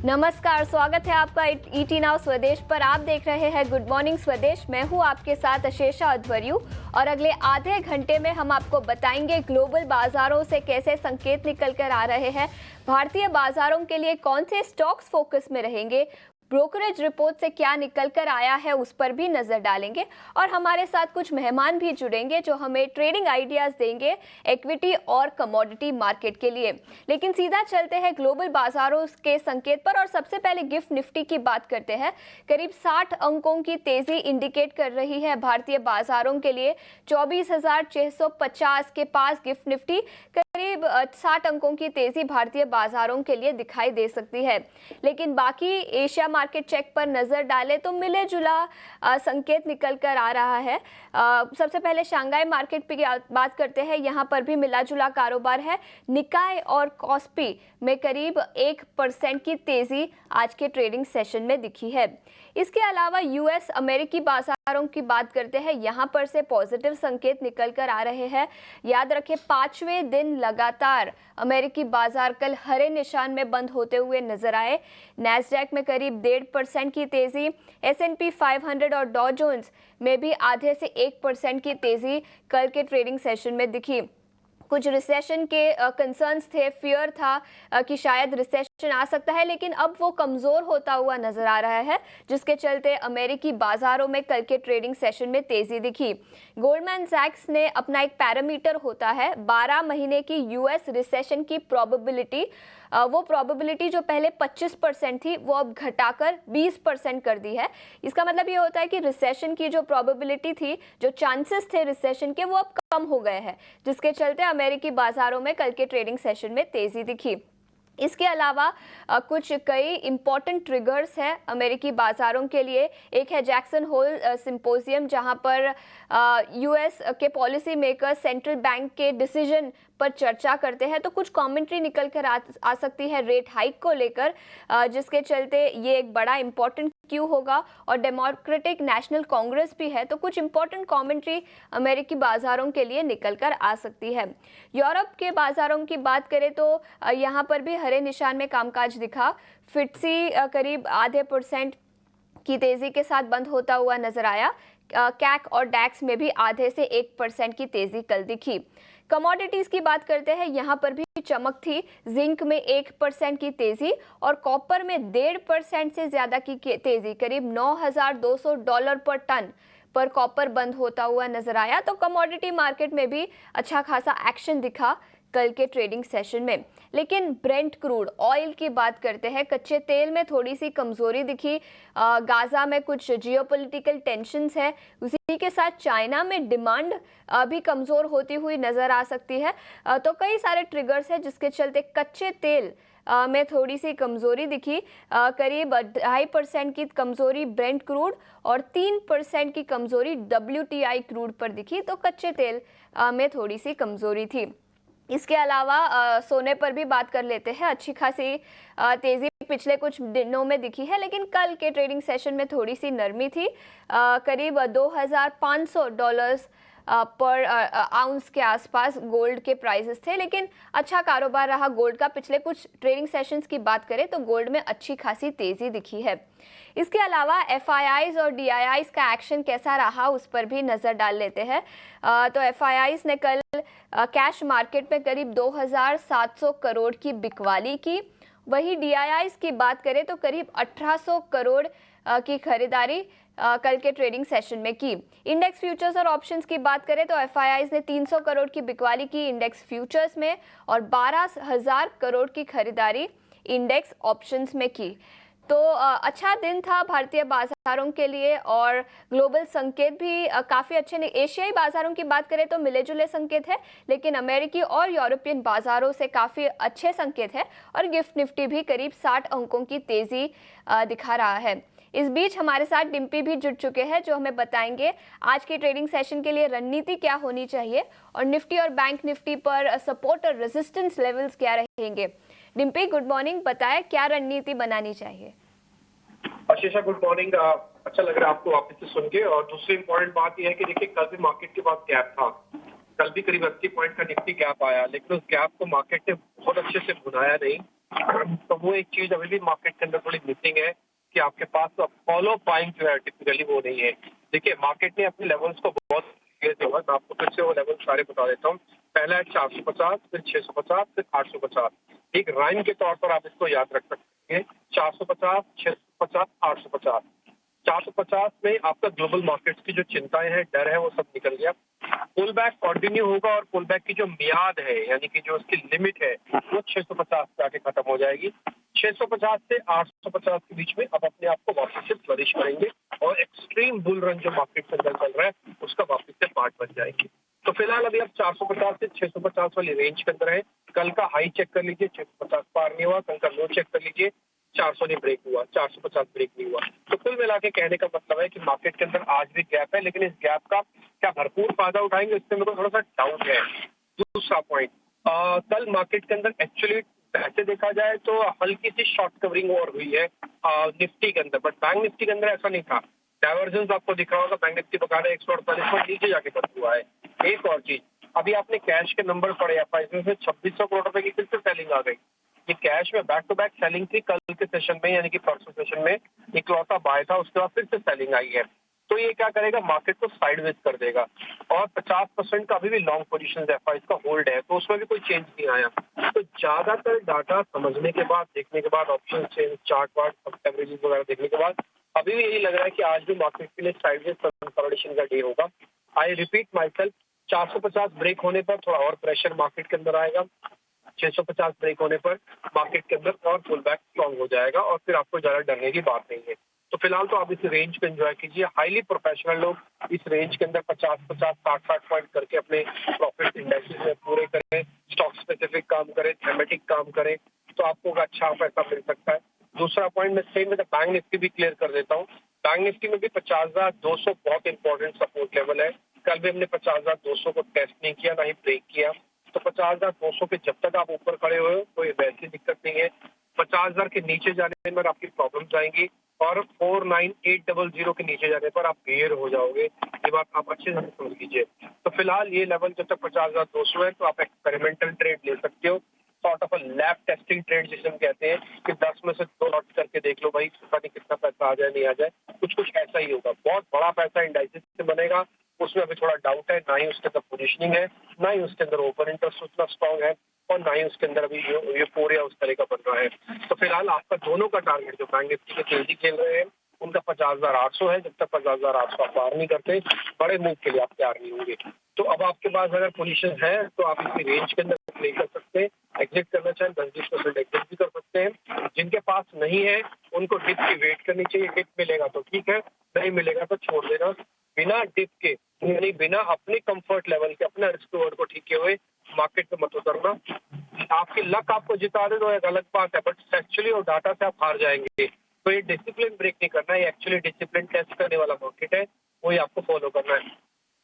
नमस्कार, स्वागत है आपका ईटी नाउ स्वदेश पर। आप देख रहे हैं गुड मॉर्निंग स्वदेश। मैं हूं आपके साथ अशेषा अध्वर्यु और अगले आधे घंटे में हम आपको बताएंगे ग्लोबल बाजारों से कैसे संकेत निकल कर आ रहे हैं, भारतीय बाजारों के लिए कौन से स्टॉक्स फोकस में रहेंगे, ब्रोकरेज रिपोर्ट से क्या निकल कर आया है उस पर भी नजर डालेंगे और हमारे साथ कुछ मेहमान भी जुड़ेंगे जो हमें ट्रेडिंग आइडियाज देंगे इक्विटी और कमोडिटी मार्केट के लिए। लेकिन सीधा चलते हैं ग्लोबल बाजारों के संकेत पर और सबसे पहले गिफ्ट निफ्टी की बात करते हैं। करीब 60 अंकों की तेजी इंडिकेट कर रही है भारतीय बाजारों के लिए। 24,650 के पास गिफ्ट निफ्टी करीब 60 अंकों की तेजी भारतीय बाजारों के लिए दिखाई दे सकती है। लेकिन बाकी एशिया मार्केट चेक पर नजर डालें तो मिले जुला संकेत निकल कर आ रहा है। सबसे पहले शंघाई मार्केट पे बात करते हैं। यहाँ पर भी मिला जुला कारोबार है। निकाय और कॉस्पी में करीब 1% की तेजी आज के ट्रेडिंग सेशन में दिखी है। इसके अलावा यूएस अमेरिकी बाजारों की बात करते हैं। यहाँ पर से पॉजिटिव संकेत निकल कर आ रहे हैं। याद रखें, 5वें दिन लगातार अमेरिकी बाजार कल हरे निशान में बंद होते हुए नजर आए। नैस्डैक में करीब 1.5% की तेजी, S&P 500 और डॉ जोन्स में भी आधे से 1% की तेजी कल के ट्रेडिंग सेशन में दिखी। कुछ रिसेशन के कंसर्न्स थे, फियर था कि शायद रिसेशन आ सकता है, लेकिन अब वो कमज़ोर होता हुआ नजर आ रहा है, जिसके चलते अमेरिकी बाजारों में कल के ट्रेडिंग सेशन में तेजी दिखी। गोल्डमैन सैक्स ने अपना एक पैरामीटर होता है 12 महीने की यूएस रिसेशन की प्रोबेबिलिटी, वो प्रोबेबिलिटी जो पहले 25% थी वो अब घटाकर 20% कर दी है। इसका मतलब ये होता है कि रिसेशन की जो प्रोबेबिलिटी थी, जो चांसेस थे रिसेशन के, वो अब कम हो गए हैं, जिसके चलते अमेरिकी बाजारों में कल के ट्रेडिंग सेशन में तेजी दिखी। इसके अलावा कुछ कई इंपॉर्टेंट ट्रिगर्स हैं अमेरिकी बाजारों के लिए। एक है जैक्सन होल सिंपोजियम, जहां पर यूएस के पॉलिसी मेकर सेंट्रल बैंक के डिसीजन पर चर्चा करते हैं, तो कुछ कमेंट्री निकल कर आ सकती है रेट हाइक को लेकर, जिसके चलते ये एक बड़ा इंपॉर्टेंट क्यू होगा। और डेमोक्रेटिक नेशनल कांग्रेस भी है, तो कुछ इंपॉर्टेंट कमेंट्री अमेरिकी बाजारों के लिए निकल कर आ सकती है। यूरोप के बाजारों की बात करें तो यहाँ पर भी हरे निशान में कामकाज दिखा। फिट्सी करीब आधे % की तेजी के साथ बंद होता हुआ नजर आया। कैक और डैक्स में भी आधे से 1% की तेजी कल दिखी। कमोडिटीज की बात करते हैं। यहाँ पर भी चमक थी। जिंक में 1% की तेजी और कॉपर में 1.5% से ज्यादा की तेजी, करीब $9,200 पर टन पर कॉपर बंद होता हुआ नजर आया। तो कमोडिटी मार्केट में भी अच्छा खासा एक्शन दिखा कल के ट्रेडिंग सेशन में। लेकिन ब्रेंट क्रूड ऑयल की बात करते हैं। कच्चे तेल में थोड़ी सी कमजोरी दिखी। गाजा में कुछ जियोपॉलिटिकल टेंशन्स है, उसी के साथ चाइना में डिमांड भी कमजोर होती हुई नजर आ सकती है। तो कई सारे ट्रिगर्स हैं जिसके चलते कच्चे तेल में थोड़ी सी कमजोरी दिखी। करीब 2.5% की कमजोरी ब्रेंट क्रूड और 3% की कमजोरी WTI क्रूड पर दिखी। तो कच्चे तेल में थोड़ी सी कमजोरी थी। इसके अलावा सोने पर भी बात कर लेते हैं। अच्छी खासी तेजी पिछले कुछ दिनों में दिखी है, लेकिन कल के ट्रेडिंग सेशन में थोड़ी सी नरमी थी। करीब $2,500 पर आउंस के आसपास गोल्ड के प्राइसेस थे, लेकिन अच्छा कारोबार रहा गोल्ड का। पिछले कुछ ट्रेडिंग सेशंस की बात करें तो गोल्ड में अच्छी खासी तेजी दिखी है। इसके अलावा FIIs और DIIs का एक्शन कैसा रहा उस पर भी नजर डाल लेते हैं। तो FIIs ने कल कैश मार्केट में करीब 2,700 करोड़ की बिकवाली की। वही DIIs की बात करें तो करीब 1,800 करोड़ की खरीदारी कल के ट्रेडिंग सेशन में की। इंडेक्स फ्यूचर्स और ऑप्शंस की बात करें तो FIIs ने 300 करोड़ की बिकवाली की इंडेक्स फ्यूचर्स में और 12,000 करोड़ की खरीदारी इंडेक्स ऑप्शंस में की। तो अच्छा दिन था भारतीय बाजारों के लिए और ग्लोबल संकेत भी काफ़ी अच्छे ने। एशियाई बाजारों की बात करें तो मिले जुले संकेत है, लेकिन अमेरिकी और यूरोपियन बाजारों से काफ़ी अच्छे संकेत है और गिफ्ट निफ्टी भी करीब 60 अंकों की तेज़ी दिखा रहा है। इस बीच हमारे साथ डिम्पी भी जुड़ चुके हैं जो हमें बताएंगे आज के ट्रेडिंग सेशन के लिए रणनीति क्या होनी चाहिए और निफ्टी और बैंक निफ्टी पर सपोर्ट और रेजिस्टेंस लेवल्स क्या रहेंगे। Dimpy, good morning. बताएं क्या रणनीति बनानी चाहिए। आशीषा, गुड मॉर्निंग। अच्छा लग रहा है आपको वापस से सुन के। और दूसरी इंपॉर्टेंट बात यह है कि देखिए, कल भी मार्केट के बाद गैप था। कल भी करीब 80 पॉइंट का निफ्टी गैप आया, लेकिन उस गैप को मार्केट ने बहुत अच्छे से भुनाया नहीं तो वो एक चीज अभी भी मार्केट के अंदर थोड़ी मिसिंग है कि आपके पास फॉलो बाइंग जो है टिपिकली वो नहीं है। देखिए मार्केट ने अपने लेवल्स को बहुत क्लियर किया हुआ है, मैं आपको फिर से वो लेवल सारे बता देता हूँ। पहला है 450, फिर 650, फिर 850। एक राइम के तौर पर आप इसको याद रख सकते हैं, 450, 650, 850। 450 में आपका ग्लोबल मार्केट्स की जो चिंताएं हैं, डर है, वो सब निकल गया। पुल बैक कंटिन्यू होगा और पुल बैक की जो मियाद है यानी कि जो उसकी लिमिट है वो 650 पे आके खत्म हो जाएगी। 650 से 850 के बीच में अब अपने आप को वापस से फ्लरिश करेंगे और एक्सट्रीम बुल रन जो मार्केट के अंदर चल रहा है उसका वापस से पार्ट बन जाएगी। तो फिलहाल अभी आप 450 से 650 वाली रेंज के अंदर है। कल का हाई चेक कर लीजिए, 650 पार नहीं हुआ। कल का लो चेक कर लीजिए, 400 नहीं ब्रेक हुआ, 450 ब्रेक नहीं हुआ। तो कुल मिला के कहने का मतलब है कि मार्केट के अंदर आज भी गैप है, लेकिन इस गैप का क्या भरपूर फायदा उठाएंगे, इससे मेरे को थोड़ा सा डाउट है। दूसरा पॉइंट, कल मार्केट के अंदर एक्चुअली ऐसे देखा जाए तो हल्की सी शॉर्ट कवरिंग और हुई है निफ्टी के अंदर, बट बैंक निफ्टी के अंदर ऐसा नहीं था। डाइवर्जेंस आपको दिख रहा होगा, बैंक निफ्टी बकायदा 148 पॉइंट नीचे जाके बंद हुआ है। एक और चीज, अभी आपने कैश के नंबर पढ़े, इसमें से 2600 करोड़ रुपए की फिर से सेलिंग आ गई। ये कैश में बैक टू बैक सेलिंग थी कल के सेशन में, यानी कि परसों सेशन में इकलौता बाय था, उसके बाद फिर से सेलिंग आई है। तो ये क्या करेगा, मार्केट को साइडवेज कर देगा। और 50% का अभी भी लॉन्ग पोजीशन एफआई का होल्ड है, तो उसमें भी कोई चेंज नहीं आया। तो ज्यादातर डाटा समझने के बाद, देखने के बाद, option change, chart ward, averages वगैरह देखने के बाद अभी भी यही लग रहा है कि आज भी मार्केट के लिए साइडवेज कंसोलिडेशन का डे होगा। I repeat myself, 450 break होने पर थोड़ा और प्रेशर मार्केट के अंदर आएगा। 650 ब्रेक होने पर मार्केट के अंदर और पुल बैक स्ट्रॉन्ग हो जाएगा और फिर आपको ज्यादा डरने की बात नहीं है। तो फिलहाल तो आप इस रेंज को एंजॉय कीजिए। हाईली प्रोफेशनल लोग इस रेंज के अंदर 50-50, 60-60 पॉइंट करके अपने प्रॉफिट इंडेक्सेस में पूरे करें, स्टॉक स्पेसिफिक काम करें, थेमेटिक काम करें, तो आपको अच्छा पैसा मिल सकता है। दूसरा पॉइंट मैं सेम में बैंक निफ्टी भी क्लियर कर देता हूँ। बैंक निफ्टी में भी 50,200 बहुत इंपॉर्टेंट सपोर्ट लेवल है। कल भी हमने 50,200 को टेस्ट नहीं किया, ना ही ब्रेक किया। तो 50,200 पे जब तक आप ऊपर खड़े हुए हो कोई वैसी दिक्कत नहीं है। 50,000 के नीचे जाने पर आपकी प्रॉब्लम्स आएंगी और 49800 के नीचे जाने पर आप बेयर हो जाओगे। ये बात आप अच्छे से समझ लीजिए। तो फिलहाल ये लेवल जब तक 50,200 है तो आप एक्सपेरिमेंटल ट्रेड ले सकते हो, sort of a lab testing trade जिसे हम कहते हैं कि 10 में से 2 लॉट करके देख लो भाई, पता नहीं कितना पैसा आ जाए नहीं आ जाए, कुछ ऐसा ही होगा। बहुत बड़ा पैसा इंडाइसिस से बनेगा, उसमें अभी थोड़ा डाउट है, ना ही उसके अंदर पोजिशनिंग है, ना ही उसके अंदर ओपन इंटरेस्ट उतना स्ट्रॉन्ग है, और ना ही उसके अंदर अभी ये पोरिया उस तरह का बन रहा है। तो फिलहाल आपका दोनों का टारगेट जो बैंक निफ्टी के तेजी खेल रहे हैं उनका 50,800 है। जब तक 50,800 आप पार नहीं करते, बड़े मूव के लिए आप तैयार नहीं होंगे। तो अब आपके पास अगर पोजीशन है तो आप इसी रेंज के अंदर प्ले कर सकते हैं। एग्जिट करना चाहें 10-20% एग्जिट भी कर सकते हैं। जिनके पास नहीं है उनको डिप की वेट करनी चाहिए। डिप मिलेगा तो ठीक है, नहीं मिलेगा तो छोड़ देना। बिना डिप के, यानी बिना अपने कंफर्ट लेवल के, अपने रिस्क रिवॉर्ड को ठीक किए हुए मार्केट में मत उतरना। आपकी लक आपको जिता दे तो एक अलग बात है, बट एक्चुअली और डाटा से आप हार जाएंगे। तो ये डिसिप्लिन ब्रेक नहीं करना है, ये एक्चुअली डिसिप्लिन टेस्ट करने वाला मार्केट है, वही आपको फॉलो करना है।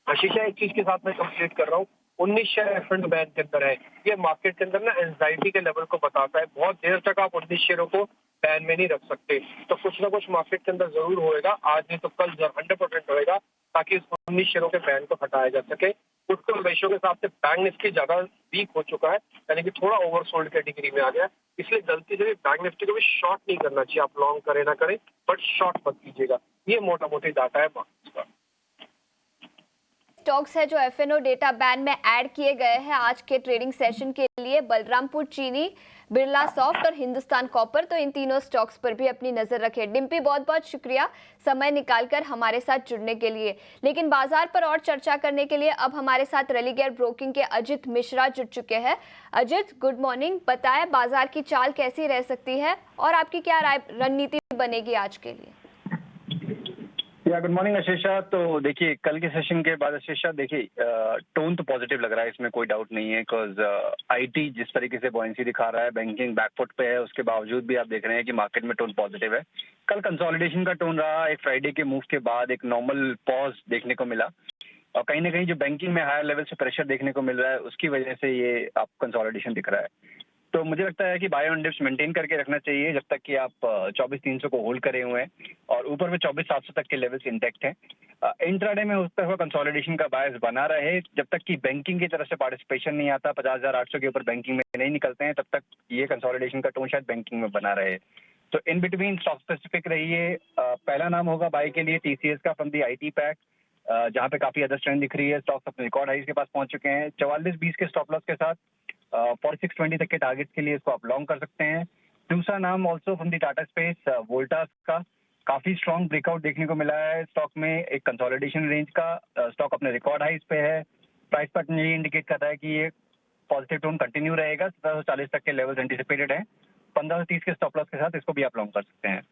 आशीषा, एक चीज के साथ मैं कंप्लीट कर रहा हूँ, 19 शेयर एफएंड बैन के अंदर है। ये मार्केट के अंदर ना एंजाइटी के लेवल को बताता है। बहुत देर तक आप 19 शेयरों को बैन में नहीं रख सकते, तो कुछ ना कुछ मार्केट के अंदर जरूर होएगा, आज नहीं तो कल 100% होएगा, ताकि इस 19 शेयरों के बैन को हटाया जा सके। फुटकॉल रेशियो के हिसाब से बैंक निफ्टी ज्यादा वीक हो चुका है, यानी कि थोड़ा ओवरसोल्ड कैटेगरी में आ गया, इसलिए गलती से भी बैंक निफ्टी को भी शॉर्ट नहीं करना चाहिए। आप लॉन्ग करें ना करें, बट शॉर्ट मत कीजिएगा। ये मोटा मोटी डाटा है मार्केट का। स्टॉक्स है जो एफएनओ डेटा बैन में ऐड किए गए हैं आज के ट्रेडिंग सेशन के लिए, बलरामपुर चीनी, बिरला सॉफ्ट और हिंदुस्तान कॉपर। तो इन तीनों स्टॉक्स पर भी अपनी नजर रखें। डिम्पी, बहुत बहुत शुक्रिया समय निकालकर हमारे साथ जुड़ने के लिए। लेकिन बाजार पर और चर्चा करने के लिए अब हमारे साथ रेलिगेयर ब्रोकिंग के अजित मिश्रा जुड़ चुके हैं। Ajit, good morning. बताएं बाजार की चाल कैसी रह सकती है और आपकी क्या रणनीति बनेगी आज के लिए? Good morning Ashisha. तो देखिए, कल के सेशन के बाद आशीषा देखिए, टोन तो पॉजिटिव लग रहा है, इसमें कोई डाउट नहीं है। बिकॉज आईटी जिस तरीके से बॉयंसी दिखा रहा है, बैंकिंग बैकफुट पे है, उसके बावजूद भी आप देख रहे हैं कि मार्केट में टोन पॉजिटिव है। कल कंसोलिडेशन का टोन रहा, एक फ्राइडे के मूव के बाद एक नॉर्मल पॉज देखने को मिला, और कहीं ना कहीं जो बैंकिंग में हायर लेवल से प्रेशर देखने को मिल रहा है, उसकी वजह से ये आप कंसोलिडेशन दिख रहा है। तो मुझे लगता है कि बाय ऑन डिप्स मेंटेन करके रखना चाहिए जब तक कि आप 24,300 को होल्ड करे हुए हैं और ऊपर में 24,700 तक के लेवल्स इंटैक्ट हैं। इंट्राडे में उस तरह कंसोलिडेशन का बायस बना रहे जब तक कि बैंकिंग की तरफ से पार्टिसिपेशन नहीं आता, 50,800 के ऊपर बैंकिंग में नहीं निकलते हैं, तब तक ये कंसोलिडेशन का टोन शायद बैंकिंग में बना रहे। तो इन बिटवीन स्टॉक स्पेसिफिक रहिए। पहला नाम होगा बाय के लिए टीसीएस का फ्रॉम दी आईटी पैक, जहाँ पे काफी अदर स्ट्रेंथ दिख रही है। स्टॉक्स अपने रिकॉर्ड हाइज के पास पहुंच चुके हैं। 44.20 के स्टॉप लॉस के साथ 4620 तक के टारगेट के लिए इसको आप लॉन्ग कर सकते हैं। दूसरा नाम also from the Tata space, Voltas का काफी स्ट्रॉन्ग ब्रेकआउट देखने को मिला है स्टॉक में। एक कंसोलिडेशन रेंज का स्टॉक अपने रिकॉर्ड हाइज पे है। प्राइस पैटर्न ये इंडिकेट कर रहा है कि ये पॉजिटिव टोन कंटिन्यू रहेगा। 1740 तक के लेवल्स एंटिसिपेटेड है। 1530 के स्टॉप लॉस के साथ इसको भी आप लॉन्ग कर सकते हैं।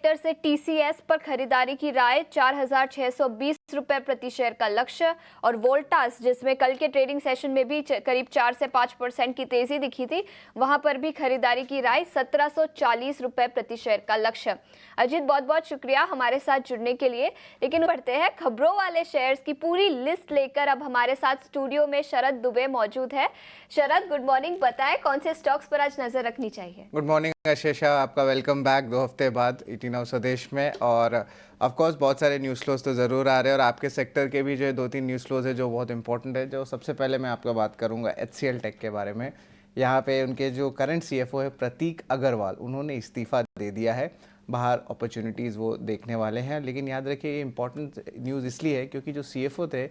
से टीसीएस पर खरीदारी की राय, 4,620 रुपए प्रति शेयर का लक्ष्य। और वोल्टास जिसमें कल के ट्रेडिंग सेशन में भी करीब 4 से 5% की तेजी दिखी थी, वहां पर भी खरीदारी की राय, 1,740 रुपए प्रति शेयर का लक्ष्य। अजीत, बहुत बहुत शुक्रिया हमारे साथ जुड़ने के लिए। लेकिन बढ़ते हैं खबरों वाले शेयर्स की पूरी लिस्ट लेकर। अब हमारे साथ स्टूडियो में शरद दुबे मौजूद है। शरद, गुड मॉर्निंग। बताएं कौन से स्टॉक्स पर आज नजर रखनी चाहिए? गुड मॉर्निंग आशीषा, आपका वेलकम बैक 2 हफ्ते बाद 18 स्वदेश में। और ऑफ कोर्स बहुत सारे न्यूज़ फ्लोज तो ज़रूर आ रहे हैं और आपके सेक्टर के भी जो है 2-3 न्यूज़ फ्लोज है जो बहुत इंपॉर्टेंट है। जो सबसे पहले मैं आपको बात करूंगा HCL टेक के बारे में। यहाँ पे उनके जो करंट CFO है प्रतीक अग्रवाल, उन्होंने इस्तीफ़ा दे दिया है। बाहर अपॉर्चुनिटीज़ वो देखने वाले हैं। लेकिन याद रखिए ये इंपॉर्टेंट न्यूज़ इसलिए है क्योंकि जो CFO थे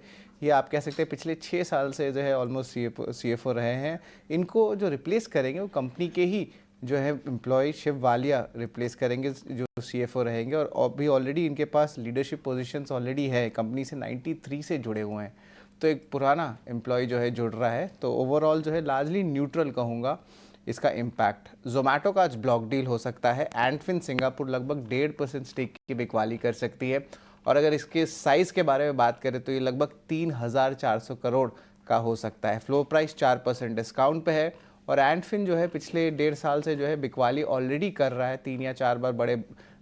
ये आप कह सकते हैं पिछले 6 साल से जो है ऑलमोस्ट CFO रहे हैं। इनको जो रिप्लेस करेंगे वो कंपनी के ही जो है एम्प्लॉय शिव वालिया रिप्लेस करेंगे जो CFO रहेंगे। और अभी ऑलरेडी इनके पास लीडरशिप पोजीशंस ऑलरेडी है, कंपनी से 93 से जुड़े हुए हैं। तो एक पुराना एम्प्लॉय जो है जुड़ रहा है। तो ओवरऑल जो है लार्जली न्यूट्रल कहूँगा इसका इम्पैक्ट। जोमेटो का आज ब्लॉक डील हो सकता है। एंटफिन सिंगापुर लगभग 1.5% स्टेक की बिकवाली कर सकती है। और अगर इसके साइज़ के बारे में बात करें तो ये लगभग 3,400 करोड़ का हो सकता है। फ्लोर प्राइस 4% डिस्काउंट पे है। और एंटफिन जो है पिछले 1.5 साल से जो है बिकवाली ऑलरेडी कर रहा है, 3 या 4 बार बड़े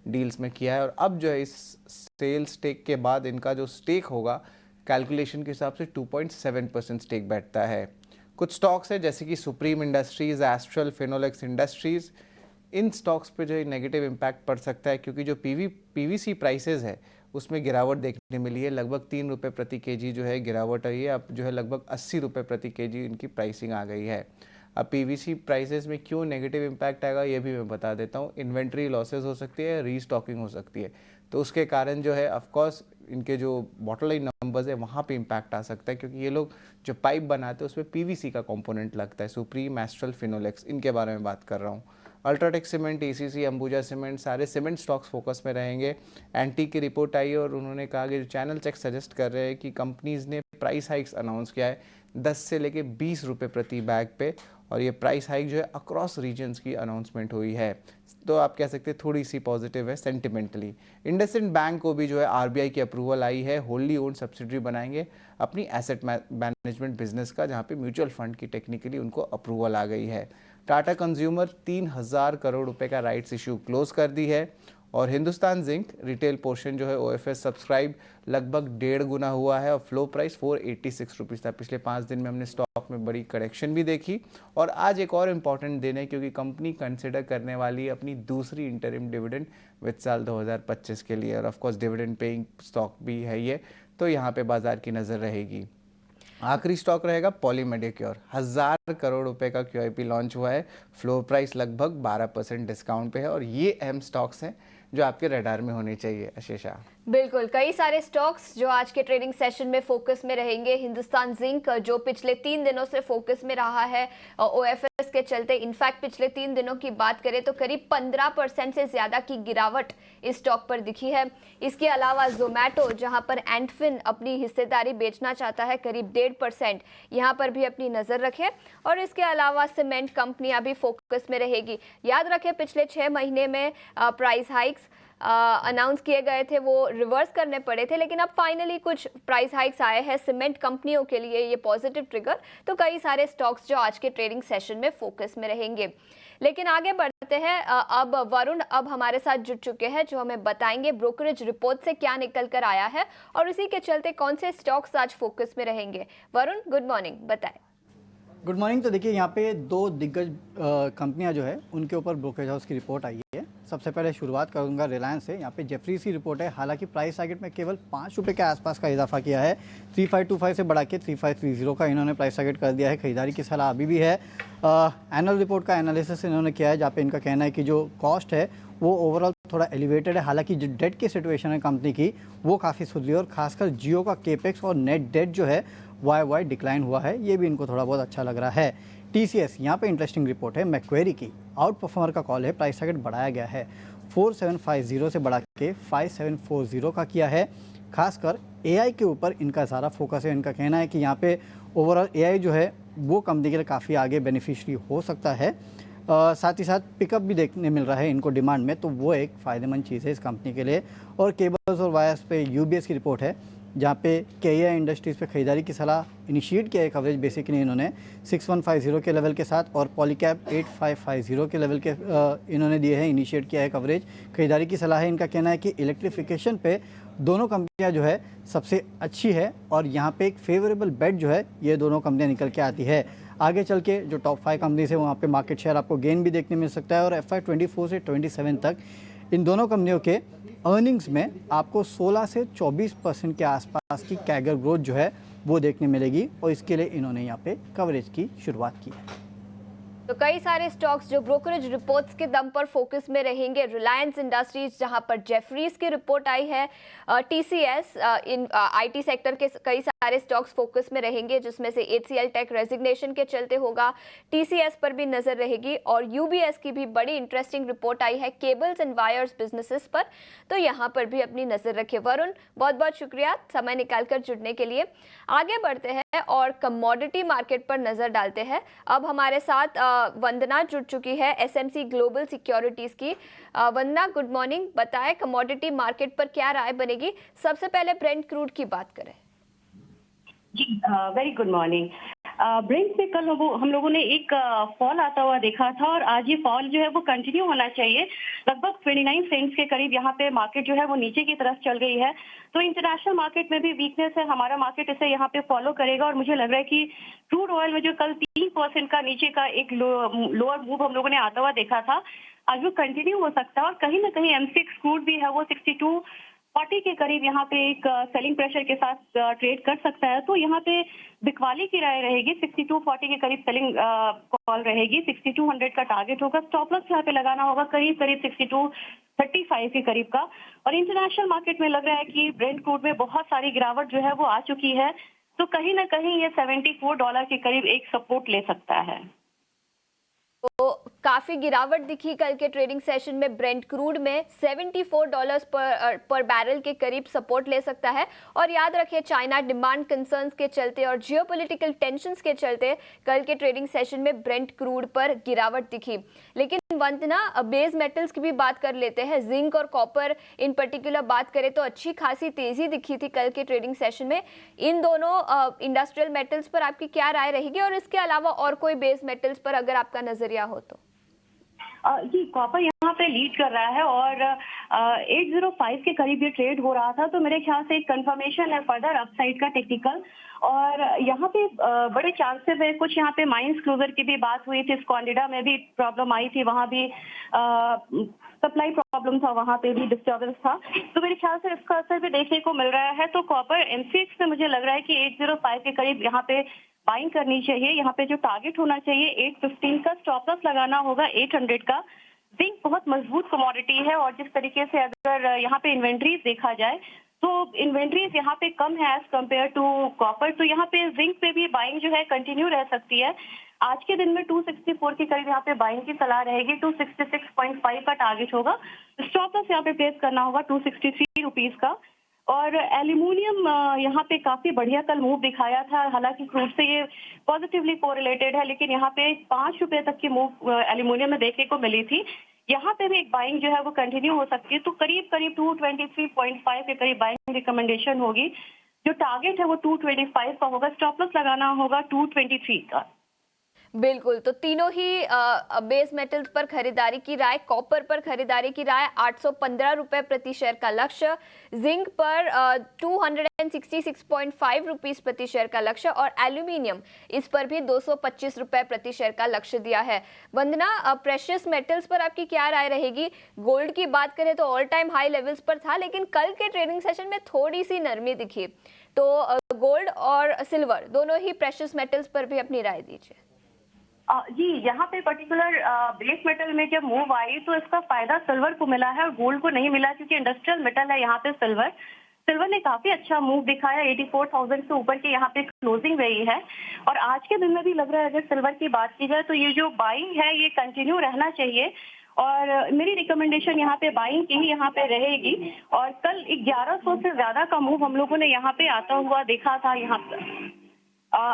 डील्स में किया है। और अब जो है इस सेल स्टेक के बाद इनका जो स्टेक होगा कैलकुलेशन के हिसाब से 2.7% स्टेक बैठता है। कुछ स्टॉक्स है जैसे कि Supreme Industries, Astral, Finolex Industries, इन स्टॉक्स पे जो है नेगेटिव इम्पैक्ट पड़ सकता है क्योंकि जो PVC प्राइसेस है उसमें गिरावट देखने मिली है। लगभग 3 रुपये प्रति केजी जो है गिरावट आई है। अब जो है लगभग 80 रुपये प्रति केजी इनकी प्राइसिंग आ गई है। अब PVC प्राइसेस में क्यों नेगेटिव इम्पैक्ट आएगा ये भी मैं बता देता हूँ। इन्वेंट्री लॉसेस हो सकती है, रीस्टॉकिंग हो सकती है, तो उसके कारण जो है ऑफकोर्स इनके जो बॉटम लाइन नंबर्स है वहाँ पे इम्पैक्ट आ सकता है क्योंकि ये लोग जो पाइप बनाते हैं उसमें PVC का कंपोनेंट लगता है। सुप्रीम, एस्ट्रल, फिनोलेक्स, इनके बारे में बात कर रहा हूँ। UltraTech cement, ACC, Ambuja cement, सारे सीमेंट स्टॉक्स फोकस में रहेंगे। एंटी की रिपोर्ट आई और उन्होंने कहा कि जो चैनल चेक सजेस्ट कर रहे हैं कि कंपनीज़ ने प्राइस हाइक्स अनाउंस किया है 10 से लेके 20 रुपये प्रति बैग पे। और ये प्राइस हाइक जो है अक्रॉस रीजन्स की अनाउंसमेंट हुई है। तो आप कह सकते हैं थोड़ी सी पॉजिटिव है सेंटिमेंटली। इंडसइंड बैंक को भी जो है RBI की अप्रूवल आई है, होल्ली ओन सब्सिडरी बनाएंगे अपनी एसेट मैनेजमेंट बिजनेस का, जहाँ पे म्यूचुअल फंड की टेक्निकली उनको अप्रूवल आ गई है। टाटा कंज्यूमर 3,000 करोड़ रुपए का राइट्स इशू क्लोज कर दी है। और हिंदुस्तान जिंक रिटेल पोर्शन जो है OFS सब्सक्राइब लगभग 1.5 गुना हुआ है और फ्लो प्राइस 486 रुपीज़ था। पिछले 5 दिन में हमने स्टॉक में बड़ी करेक्शन भी देखी। और आज एक और इम्पॉर्टेंट दिन है क्योंकि कंपनी कंसिडर करने वाली है अपनी दूसरी इंटरिम डिविडेंड वित्त साल 2025 के लिए। और ऑफकोर्स डिविडेंड पेइंग स्टॉक भी है ये, तो यहाँ पे बाजार की नज़र रहेगी। आखिरी स्टॉक रहेगा पॉली मेडिक्योर। 1,000 करोड़ रुपए का QIP लॉन्च हुआ है। फ्लोर प्राइस लगभग 12% डिस्काउंट पे है। और ये अहम स्टॉक्स हैं जो आपके रडार में होने चाहिए आशीषा। बिल्कुल, कई सारे स्टॉक्स जो आज के ट्रेडिंग सेशन में फोकस में रहेंगे। हिंदुस्तान जिंक जो पिछले 3 दिनों से फोकस में रहा है OFS के चलते। इनफैक्ट पिछले 3 दिनों की बात करें तो करीब 15% से ज़्यादा की गिरावट इस स्टॉक पर दिखी है। इसके अलावा जोमेटो, जहां पर एंटफिन अपनी हिस्सेदारी बेचना चाहता है करीब 1.5%, यहाँ पर भी अपनी नज़र रखें। और इसके अलावा सीमेंट कंपनियां भी फोकस में रहेगी। याद रखें पिछले 6 महीने में प्राइस हाइक्स अनाउंस किए गए थे, वो रिवर्स करने पड़े थे, लेकिन अब फाइनली कुछ प्राइस हाइक्स आए हैं सीमेंट कंपनियों के लिए, ये पॉजिटिव ट्रिगर। तो कई सारे स्टॉक्स जो आज के ट्रेडिंग सेशन में फोकस में रहेंगे। लेकिन आगे बढ़ते हैं। अब वरुण अब हमारे साथ जुड़ चुके हैं जो हमें बताएंगे ब्रोकरेज रिपोर्ट से क्या निकल कर आया है और इसी के चलते कौन से स्टॉक्स आज फोकस में रहेंगे। वरुण, गुड मॉर्निंग, बताएं। Good morning. तो देखिए यहाँ पे दो दिग्गज कंपनियां जो है उनके ऊपर ब्रोकरेज हाउस की रिपोर्ट आई है। सबसे पहले शुरुआत करूंगा रिलायंस से। यहाँ पे जेफरीज की रिपोर्ट है। हालांकि प्राइस टारगेट में केवल 5 रुपये के आसपास का इजाफा किया है। 3525 से बढ़ा के 3530 का इन्होंने प्राइस टारगेट कर दिया है। खरीदारी की सलाह अभी भी है। एनुअल रिपोर्ट का एनालिसिस इन्होंने किया है, जहाँ पे इनका कहना है कि जो कॉस्ट है वो ओवरऑल थोड़ा एलिवेटेड है। हालांकि जो डेट की सिचुएशन है कंपनी की वो काफ़ी सुधरी है, और खासकर जियो का केपेक्स और नेट डेट जो है वाई डिक्लाइन हुआ है, ये भी इनको थोड़ा बहुत अच्छा लग रहा है। टीसीएस यहाँ पे इंटरेस्टिंग रिपोर्ट है। मैक्वेरी की आउट परफॉर्मर का कॉल है। प्राइस टारगेट बढ़ाया गया है 4750 से बढ़ा के 5740 का किया है। खासकर एआई के ऊपर इनका ज़्यादा फोकस है। इनका कहना है कि यहाँ पे ओवरऑल एआई जो है वो कंपनी के लिए काफ़ी आगे बेनिफिशियरी हो सकता है। साथ ही साथ पिकअप भी देखने मिल रहा है इनको डिमांड में, तो वो एक फ़ायदेमंद चीज़ है इस कंपनी के लिए। और केबल्स और वायर्स पे यूबीएस की रिपोर्ट है, जहाँ पे केईआई इंडस्ट्रीज़ पे खरीदारी की सलाह इनिशिएट किया है कवरेज बेसिकली इन्होंने 6150 के लेवल के साथ, और पॉलीकैप 8550 के लेवल के इन्होंने दिए हैं, इनिशिएट किया है कवरेज। खरीदारी की सलाह है। इनका कहना है कि इलेक्ट्रिफिकेशन पे दोनों कंपनियां जो है सबसे अच्छी है, और यहाँ पे एक फेवरेबल बेट जो है ये दोनों कंपनियां निकल के आती है। आगे चल के जो टॉप 5 कंपनीज है वहाँ पे मार्केट शेयर आपको गेन भी देखने मिल सकता है। और FY24 से 27 तक इन दोनों कंपनियों के अर्निंग्स में आपको 16 से 24% के आसपास की कैगर ग्रोथ जो है वो देखने मिलेगी, और इसके लिए इन्होंने यहाँ पे कवरेज की शुरुआत की है। तो कई सारे स्टॉक्स जो ब्रोकरेज रिपोर्ट्स के दम पर फोकस में रहेंगे। रिलायंस इंडस्ट्रीज, जहां पर जेफरीज की रिपोर्ट आई है। टीसीएस, इन आईटी सेक्टर के कई सारे स्टॉक्स फोकस में रहेंगे, जिसमें से एचसीएल टेक रेजिग्नेशन के चलते होगा। टीसीएस पर भी नजर रहेगी, और यूबीएस की भी बड़ी इंटरेस्टिंग रिपोर्ट आई है केबल्स एंड वायर्स बिजनेसेस पर, तो यहां पर भी अपनी नजर रखें। वरुण, बहुत बहुत शुक्रिया समय निकालकर जुड़ने के लिए। आगे बढ़ते हैं और कमोडिटी मार्केट पर नजर डालते हैं। अब हमारे साथ वंदना जुड़ चुकी है एसएमसी ग्लोबल सिक्योरिटीज की। वंदना, गुड मॉर्निंग। बताएं कमोडिटी मार्केट पर क्या राय बनेगी। सबसे पहले ब्रेंट क्रूड की बात करें। जी, वेरी गुड मॉर्निंग। ब्रेंट में कल हम लोगों ने एक फॉल आता हुआ देखा था, और आज ये फॉल जो है वो कंटिन्यू होना चाहिए। लगभग 29 सेंट्स के करीब यहाँ पे मार्केट जो है वो नीचे की तरफ चल गई है। तो इंटरनेशनल मार्केट में भी वीकनेस है, हमारा मार्केट इसे यहाँ पे फॉलो करेगा। और मुझे लग रहा है कि क्रूड ऑयल में जो कल 3% का नीचे का एक लोअर मूव हम लोगों ने आता हुआ देखा था, आज वो कंटिन्यू हो सकता है। और कहीं ना कहीं M6 क्रूड भी है वो 6240 के करीब यहाँ पे एक सेलिंग प्रेशर के साथ ट्रेड कर सकता है। तो यहाँ पे बिकवाली की राय रहेगी, 6240 के करीब सेलिंग कॉल रहेगी। 6200 का टारगेट होगा। स्टॉप लॉस यहाँ पे लगाना होगा करीब 6235 के करीब का। और इंटरनेशनल मार्केट में लग रहा है कि ब्रेंट क्रूड में बहुत सारी गिरावट जो है वो आ चुकी है, तो कहीं ना कहीं ये $74 के करीब एक सपोर्ट ले सकता है। तो काफी गिरावट दिखी कल के ट्रेडिंग सेशन में। ब्रेंट क्रूड में $74 पर बैरल के करीब सपोर्ट ले सकता है। और याद रखिए, चाइना डिमांड कंसर्न्स के चलते और जियोपॉलिटिकल टेंशंस के चलते कल के ट्रेडिंग सेशन में ब्रेंट क्रूड पर गिरावट दिखी। लेकिन वंदना, बेस मेटल्स की भी बात कर लेते हैं। जिंक और कॉपर इन पर्टिकुलर बात करें तो अच्छी खासी तेजी दिखी थी कल के ट्रेडिंग सेशन में। इन दोनों इंडस्ट्रियल मेटल्स पर आपकी क्या राय रहेगी, और इसके अलावा और कोई बेस मेटल्स पर अगर आपका नजरिया हो तो? जी, कॉपर यहाँ पे लीड कर रहा है, और 805 के करीब ये ट्रेड हो रहा था। तो मेरे ख्याल से एक कंफर्मेशन है फर्दर अपसाइड का टेक्निकल। और यहाँ पे बड़े चांसेस है। कुछ यहाँ पे माइंस क्लोजर की भी बात हुई थी, स्कॉन्डिडा में भी प्रॉब्लम आई थी, वहाँ भी सप्लाई प्रॉब्लम था, वहाँ पे भी डिस्टर्बेंस था। तो मेरे ख्याल से इसका असर भी देखने को मिल रहा है। तो कॉपर M6 में मुझे लग रहा है कि 805 के करीब यहाँ पे बाइंग करनी चाहिए। यहाँ पे जो टारगेट होना चाहिए 815 का, स्टॉप लॉस लगाना होगा 800 का। जिंक बहुत मजबूत कमोडिटी है, और जिस तरीके से अगर यहाँ पे इन्वेंट्रीज देखा जाए तो इन्वेंट्रीज यहाँ पे कम है एज कम्पेयर टू कॉपर। तो यहाँ पे जिंक पे भी बाइंग जो है कंटिन्यू रह सकती है। आज के दिन में 264 के करीब यहाँ पे बाइंग की सलाह रहेगी। 266.5 का टारगेट होगा। स्टॉप लॉस यहाँ पे प्लेस करना होगा 263 रुपीज का। और एल्यूमिनियम यहाँ पे काफी बढ़िया कल मूव दिखाया था। हालांकि क्रूड से ये पॉजिटिवली कोरिलेटेड है, लेकिन यहाँ पे 5 रुपए तक की मूव एल्यूमिनियम में देखने को मिली थी। यहाँ पे भी एक बाइंग जो है वो कंटिन्यू हो सकती है। तो करीब 223.5 के करीब बाइंग रिकमेंडेशन होगी। जो टारगेट है वो 225 का होगा। स्टॉप लॉस लगाना होगा 223 का। बिल्कुल, तो तीनों ही बेस मेटल्स पर खरीदारी की राय। कॉपर पर खरीदारी की राय 815 रुपए प्रति शेयर का लक्ष्य, जिंक पर 266.5 रुपीस प्रति शेयर का लक्ष्य और एल्यूमिनियम इस पर भी 225 रुपए प्रति शेयर का लक्ष्य दिया है। वंदना, प्रेशियस मेटल्स पर आपकी क्या राय रहेगी? गोल्ड की बात करें तो ऑल टाइम हाई लेवल्स पर था, लेकिन कल के ट्रेडिंग सेशन में थोड़ी सी नरमी दिखी। तो गोल्ड और सिल्वर दोनों ही प्रेशियस मेटल्स पर भी अपनी राय दीजिए। जी, यहाँ पे पर्टिकुलर बेस मेटल में जब मूव आई तो इसका फायदा सिल्वर को मिला है और गोल्ड को नहीं मिला, क्योंकि इंडस्ट्रियल मेटल है यहाँ पे सिल्वर ने काफी अच्छा मूव दिखाया। 84,000 से ऊपर के यहाँ पे क्लोजिंग रही है और आज के दिन में भी लग रहा है अगर सिल्वर की बात की जाए तो ये जो बाइंग है ये कंटिन्यू रहना चाहिए और मेरी रिकमेंडेशन यहाँ पे बाइंग की ही यहाँ पे रहेगी। और कल 1100 से ज्यादा का मूव हम लोगों ने यहाँ पे आता हुआ देखा था यहाँ पे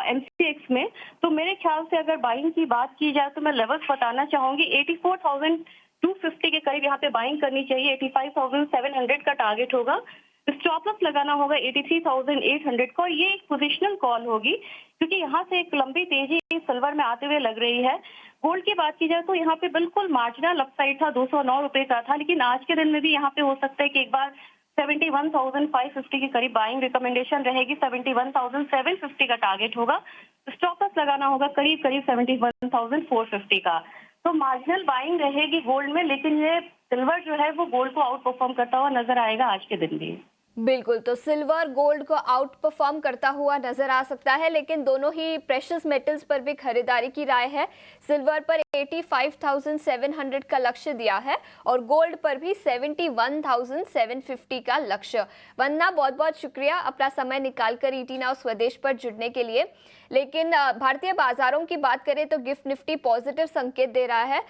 MCX में, तो मेरे ख्याल से अगर बाइंग की बात की जाए तो मैं लेवल्स बताना चाहूंगी। 84,250 के करीब यहाँ पे बाइंग करनी चाहिए। 85,700 का टारगेट होगा। स्टॉप लॉस लगाना होगा 83,800 को। ये एक पोजिशनल कॉल होगी क्योंकि यहाँ से एक लंबी तेजी सिल्वर में आते हुए लग रही है। गोल्ड की बात की जाए तो यहाँ पे बिल्कुल मार्जिनल अपसाइड था, 209 रुपए का था, लेकिन आज के दिन में भी यहाँ पे हो सकता है कि एक बार 71,550 के करीब बाइंग रिकमेंडेशन रहेगी। 71,750 का टारगेट होगा। स्टॉप लॉस लगाना होगा करीब 71,450 का। तो मार्जिनल बाइंग रहेगी गोल्ड में, लेकिन ये सिल्वर जो है वो गोल्ड को आउट परफॉर्म करता हुआ नजर आएगा आज के दिन भी। बिल्कुल, तो सिल्वर गोल्ड को आउट परफॉर्म करता हुआ नजर आ सकता है, लेकिन दोनों ही प्रेशियस मेटल्स पर भी खरीदारी की राय है। सिल्वर पर 85,700 का लक्ष्य दिया है और गोल्ड पर भी 71,750 का लक्ष्य। वंदना, बहुत बहुत शुक्रिया अपना समय निकालकर ईटी नाउ स्वदेश पर जुड़ने के लिए। लेकिन भारतीय बाजारों की बात करें तो गिफ्ट निफ्टी पॉजिटिव संकेत दे रहा है।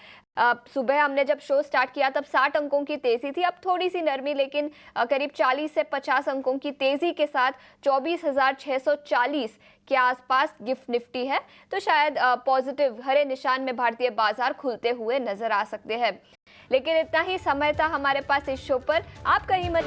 सुबह हमने जब शो स्टार्ट किया तब 60 अंकों की तेजी थी, अब थोड़ी सी नरमी, लेकिन करीब 40 से 50 अंकों की तेजी के साथ 24,640 के आसपास गिफ्ट निफ्टी है। तो शायद पॉजिटिव हरे निशान में भारतीय बाजार खुलते हुए नजर आ सकते हैं। लेकिन इतना ही समय था हमारे पास इस शो पर। आप कहीं मत